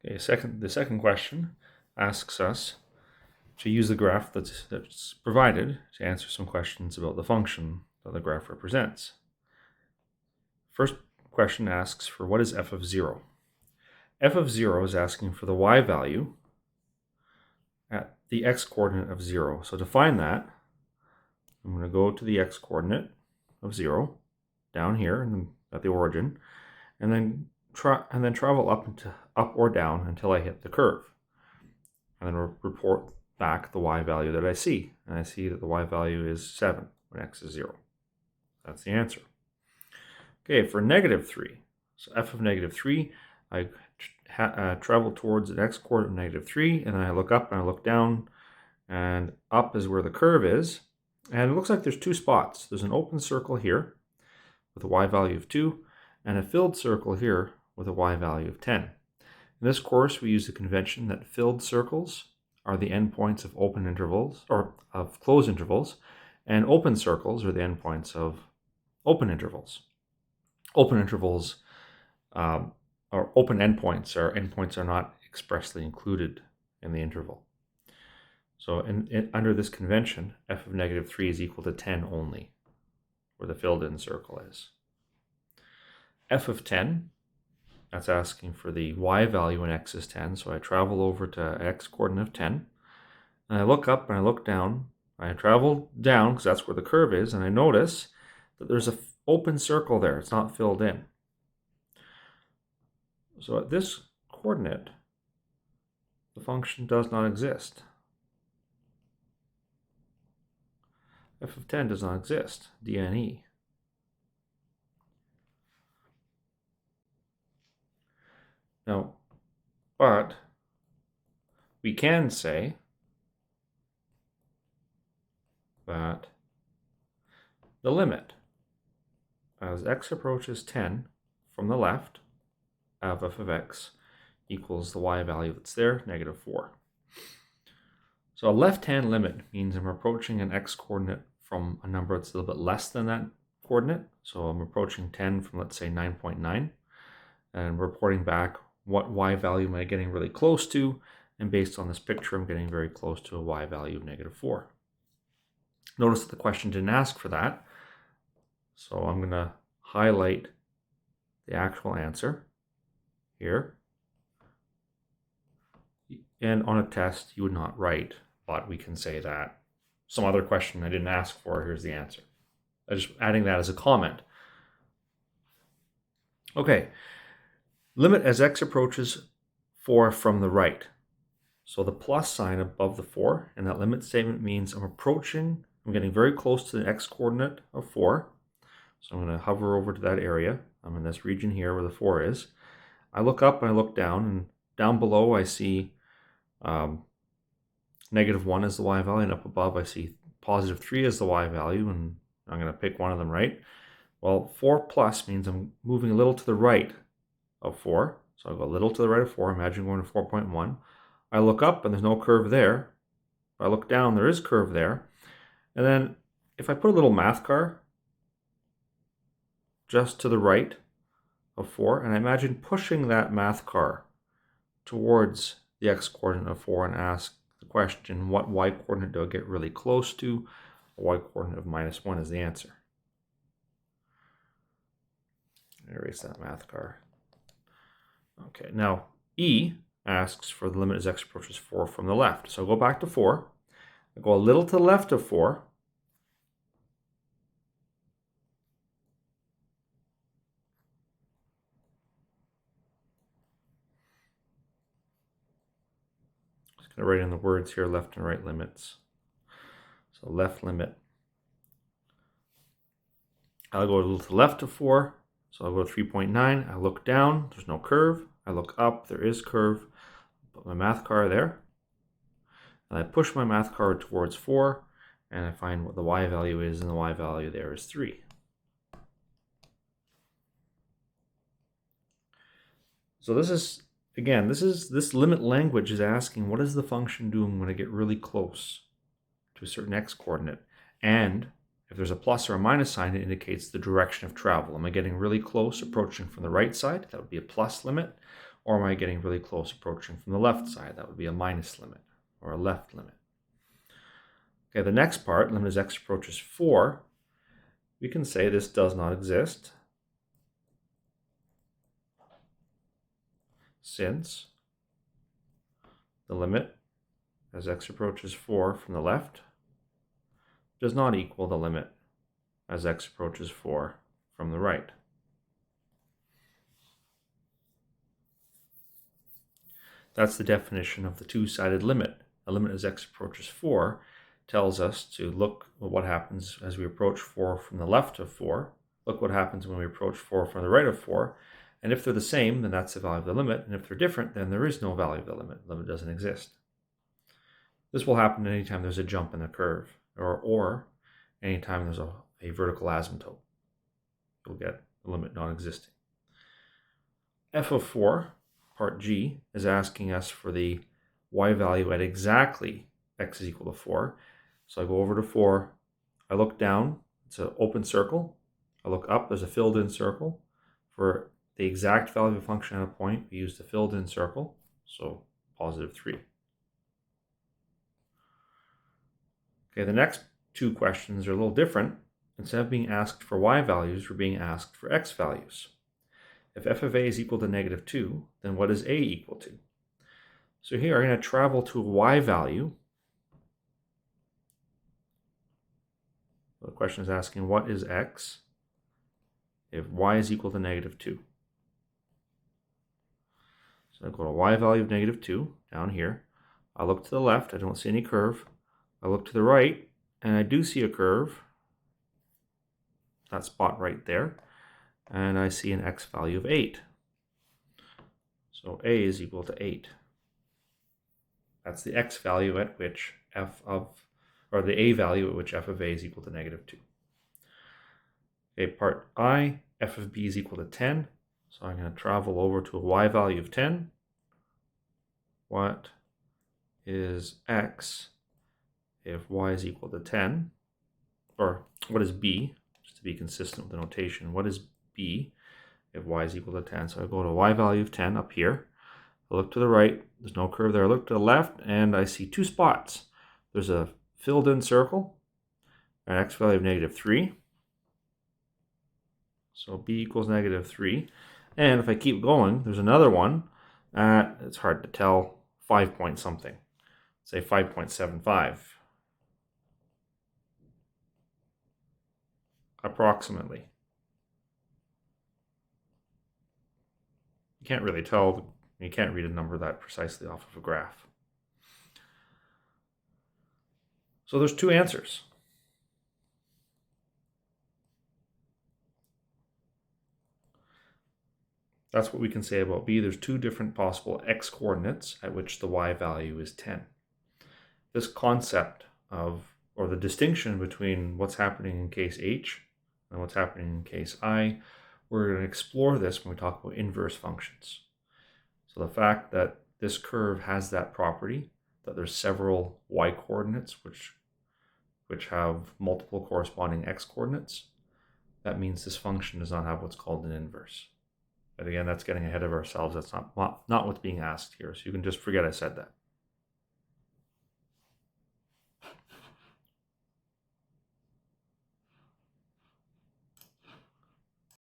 Okay, the second question asks us to use the graph that's provided to answer some questions about the function that the graph represents. First question asks for what is f of 0? F of 0 is asking for the y value at the x-coordinate of 0. So to find that, I'm going to go to the x-coordinate of 0 down here at the origin, and then travel up or down until I hit the curve, and then report back the y value that I see, and I see that the y value is 7 when x is 0. That's the answer. Okay, for -3, so f of -3, I travel towards an x-coordinate of -3, and then I look up and I look down, and up is where the curve is, and it looks like there's two spots. There's an open circle here with a y value of 2, and a filled circle here with a y value of 10. In this course, we use the convention that filled circles are the endpoints of open intervals, or of closed intervals, and open circles are the endpoints of open intervals. Open intervals or open endpoints are not expressly included in the interval. So under this convention, f of -3 is equal to 10 only, where the filled-in circle is. F of 10, that's asking for the y value when x is 10. So I travel over to x-coordinate of 10, and I look up and I look down. I travel down because that's where the curve is, and I notice that there's an open circle there. It's not filled in. So at this coordinate, the function does not exist. F of 10 does not exist, dne. Now, but we can say that the limit as x approaches 10 from the left of f of x equals the y value that's there, -4. So a left-hand limit means I'm approaching an x-coordinate from a number that's a little bit less than that coordinate. So I'm approaching 10 from, let's say, 9.9, and reporting back what y value am I getting really close to, and based on this picture, I'm getting very close to a y value of -4. Notice that the question didn't ask for that, so I'm going to highlight the actual answer here. And on a test, you would not write, but we can say that some other question I didn't ask for, here's the answer. I'm just adding that as a comment. Okay, limit as x approaches 4 from the right. So the plus sign above the 4 in that limit statement means I'm getting very close to the x-coordinate of 4. So I'm going to hover over to that area. I'm in this region here where the 4 is. I look up and I look down, and down below I see -1 is the y value, and up above I see +3 is the y value, and I'm going to pick one of them, right? Well, 4 plus means I'm moving a little to the right of 4. So I'll go a little to the right of 4. Imagine going to 4.1. I look up and there's no curve there. If I look down, there is curve there. And then if I put a little math car just to the right of 4, and I imagine pushing that math car towards the x-coordinate of 4 and ask the question, what y-coordinate do I get really close to? A y-coordinate of -1 is the answer. Erase that math car. Okay, now E asks for the limit as x approaches 4 from the left. So I'll go back to 4. I go a little to the left of 4. Just going to write in the words here, left and right limits. So left limit. I'll go a little to the left of 4. So I'll go to 3.9. I look down, there's no curve. I look up, there is curve. Put my math car there. And I push my math car towards 4, and I find what the y value is, and the y value there is 3. So this limit language is asking, what is the function doing when I get really close to a certain x-coordinate? And if there's a plus or a minus sign, it indicates the direction of travel. Am I getting really close, approaching from the right side? That would be a plus limit. Or am I getting really close approaching from the left side? That would be a minus limit or a left limit. Okay, the next part, limit as x approaches 4, we can say this does not exist since the limit as x approaches 4 from the left does not equal the limit as x approaches 4 from the right. That's the definition of the two-sided limit. A limit as x approaches 4 tells us to look at what happens as we approach 4 from the left of 4, look what happens when we approach 4 from the right of 4, and if they're the same, then that's the value of the limit, and if they're different, then there is no value of the limit. The limit doesn't exist. This will happen anytime there's a jump in the curve, or anytime there's a vertical asymptote. You'll get the limit non-existing. F of 4, part G, is asking us for the y value at exactly x is equal to 4. So I go over to 4, I look down, it's an open circle. I look up, there's a filled in circle. For the exact value of a function at a point, we use the filled in circle, so positive 3. Okay, the next two questions are a little different. Instead of being asked for y values, we're being asked for x values. If f of a is equal to negative 2, then what is a equal to? So here I'm going to travel to a y value. The question is asking what is x if y is equal to negative 2. So I go to y value of negative 2 down here. I look to the left, I don't see any curve. I look to the right, and I do see a curve. That spot right there. And I see an x value of 8. So a is equal to 8. That's the x value at which the a value at which f of a is equal to negative 2. Okay, part I, f of b is equal to 10. So I'm going to travel over to a y value of 10. What is x if y is equal to 10? Or what is b? Just to be consistent with the notation, what is b if y is equal to 10? So I go to y value of 10 up here. I look to the right, there's no curve there. I look to the left, and I see two spots. There's a filled in circle, an x value of negative 3. So b equals negative 3. And if I keep going, there's another one at, it's hard to tell, 5 point something. Say 5.75. Approximately. You can't really tell, you can't read a number that precisely off of a graph. So there's two answers. That's what we can say about b. There's two different possible x coordinates at which the y value is 10. This concept of, or the distinction between what's happening in case h and what's happening in case I, we're going to explore this when we talk about inverse functions. So the fact that this curve has that property, that there's several y coordinates which have multiple corresponding x coordinates, that means this function does not have what's called an inverse. But again, that's getting ahead of ourselves. That's not what's being asked here. So you can just forget I said that.